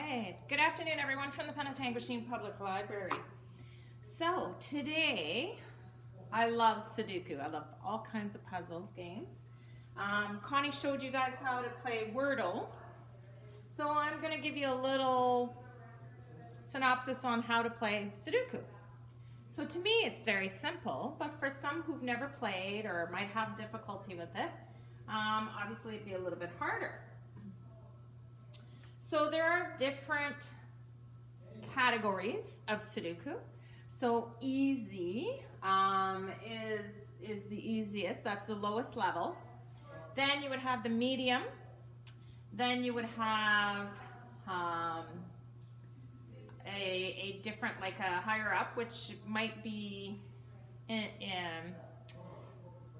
right. Good afternoon, everyone, from the Penetanguishene Public Library. So today, I love Sudoku. I love all kinds of puzzles games. Connie showed you guys how to play Wordle. So I'm going to give you a little synopsis on how to play Sudoku. So to me, it's very simple, but for some who've never played or might have difficulty with it, obviously it'd be a little bit harder. So there are different categories of Sudoku. So easy is the easiest, that's the lowest level. Then you would have the medium. Then you would have a different, like a higher up, which might be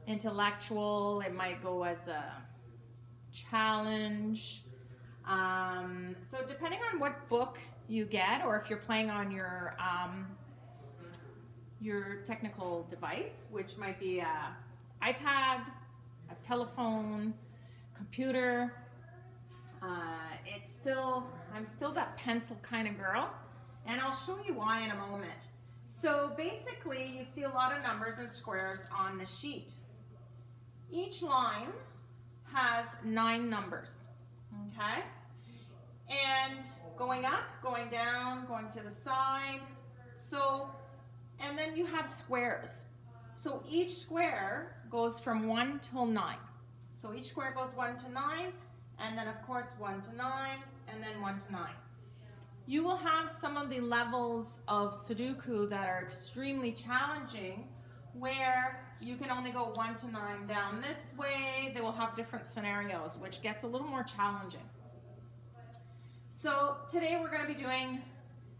intellectual. It might go as a challenge. So depending on what book you get, or if you're playing on your technical device, which might be a iPad, a telephone, computer, I'm still that pencil kind of girl, and I'll show you why in a moment. So basically, you see a lot of numbers and squares on the sheet. Each line has 9 numbers, okay? And going up, going down, going to the side. So, and then you have squares. So each square goes from 1 till 9. So each square goes 1 to 9, and then of course 1 to 9, and then 1 to 9. You will have some of the levels of Sudoku that are extremely challenging, where you can only go 1 to 9 down this way. They will have different scenarios, which gets a little more challenging. So today we're going to be doing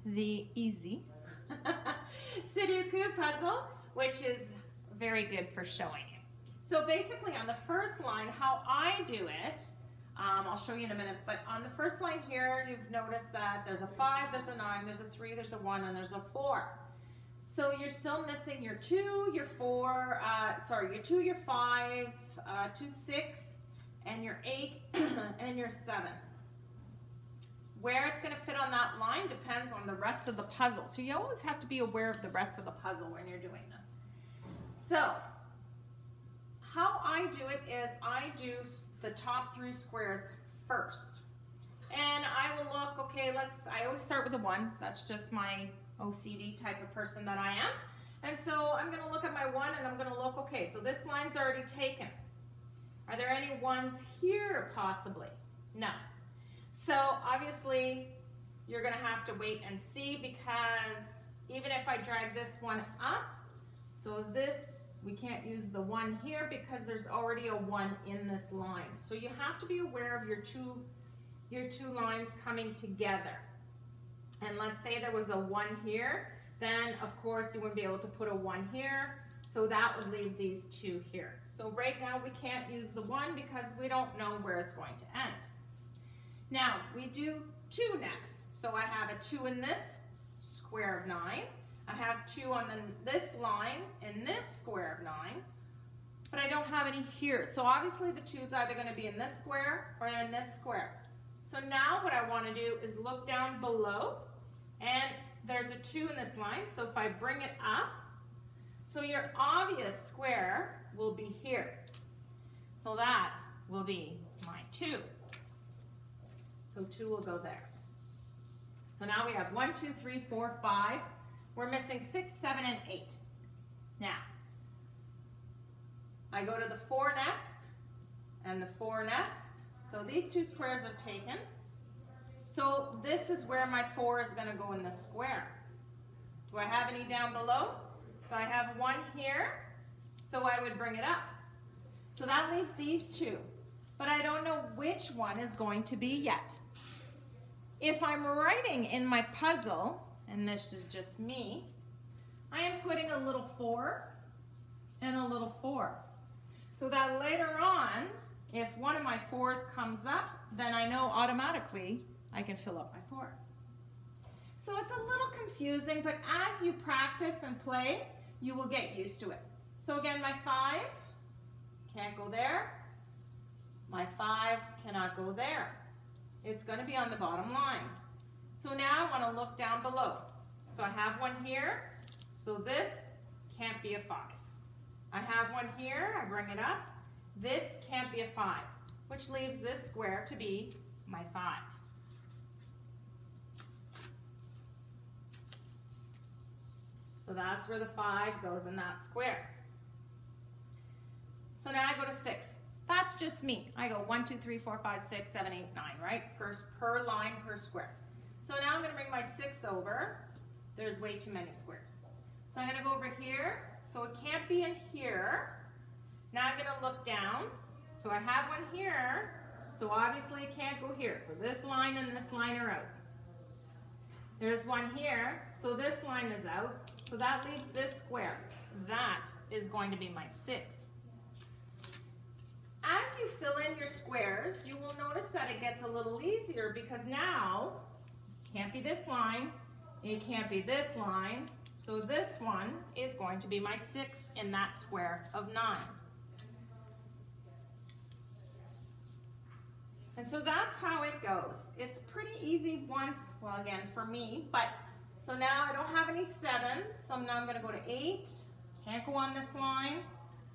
the easy Sudoku puzzle, which is very good for showing you. So basically on the first line, how I do it, I'll show you in a minute, but on the first line here, you've noticed that there's a 5, there's a 9, there's a 3, there's a 1, and there's a 4. So you're still missing your 2, your 4, your 2, your 5, 2, 6, and your 8, and your 7. Where it's going to fit on that line depends on the rest of the puzzle. So you always have to be aware of the rest of the puzzle when you're doing this. So how I do it is I do the top 3 squares first. And I will look, okay, I always start with a 1. That's just my OCD type of person that I am. And so I'm going to look at my 1 and I'm going to look, okay, so this line's already taken. Are there any 1s here possibly? No. So obviously you're going to have to wait and see, because even if I drag this one up, so this, we can't use the 1 here because there's already a 1 in this line. So you have to be aware of your two lines coming together. And let's say there was a 1 here, then of course you wouldn't be able to put a 1 here, so that would leave these 2 here. So right now we can't use the 1 because we don't know where it's going to end. Now we do 2 next. So I have a 2 in this square of 9. I have 2 on this line in this square of 9, but I don't have any here. So obviously the 2 is either going to be in this square or in this square. So now what I want to do is look down below, and there's a 2 in this line. So if I bring it up, so your obvious square will be here. So that will be my 2. So 2 will go there. So now we have 1, 2, 3, 4, 5. We're missing 6, 7, and 8. Now, I go to the 4 next, and the 4 next. So these 2 squares are taken. So this is where my 4 is going to go in the square. Do I have any down below? So I have 1 here, so I would bring it up. So that leaves these 2. But I don't know which one is going to be yet. If I'm writing in my puzzle, and this is just me, I am putting a little 4 and a little 4. So that later on, if one of my 4s comes up, then I know automatically I can fill up my 4. So it's a little confusing, but as you practice and play, you will get used to it. So again, my 5 can't go there. My 5 cannot go there. It's going to be on the bottom line. So now I want to look down below. So I have one here, so this can't be a 5. I have one here, I bring it up, this can't be a 5, which leaves this square to be my 5. So that's where the 5 goes in that square. So now I go to 6. That's just me. I go 1, 2, 3, 4, 5, 6, 7, 8, 9, right? Per line, per square. So now I'm going to bring my 6 over. There's way too many squares. So I'm going to go over here. So it can't be in here. Now I'm going to look down. So I have one here. So obviously it can't go here. So this line and this line are out. There's one here. So this line is out. So that leaves this square. That is going to be my 6. As you fill in your squares, you will notice that it gets a little easier because now it can't be this line, it can't be this line, so this one is going to be my 6 in that square of 9. And so that's how it goes. It's pretty easy once, well again for me, but so now I don't have any 7s, so now I'm going to go to 8, can't go on this line.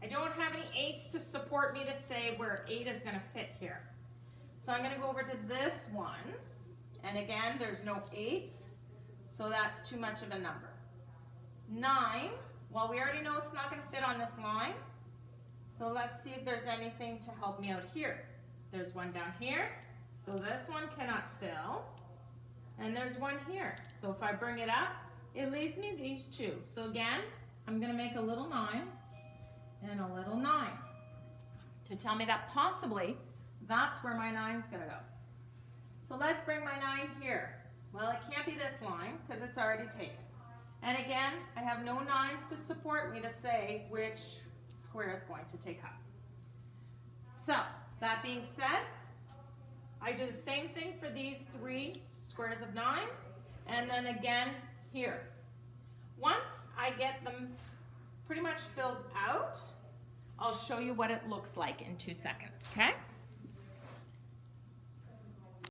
I don't have any 8s to support me to say where 8 is going to fit here. So I'm going to go over to this one, and again, there's no 8s, so that's too much of a number. 9, well, we already know it's not going to fit on this line, so let's see if there's anything to help me out here. There's one down here, so this one cannot fill, and there's one here. So if I bring it up, it leaves me these 2. So again, I'm going to make a little 9. And a little 9 to tell me that possibly that's where my 9 is going to go. So let's bring my 9 here. Well, it can't be this line because it's already taken. And again, I have no 9s to support me to say which square it's going to take up. So that being said, I do the same thing for these 3 squares of 9s and then again here. Once I get them pretty much filled out, I'll show you what it looks like in 2 seconds, okay?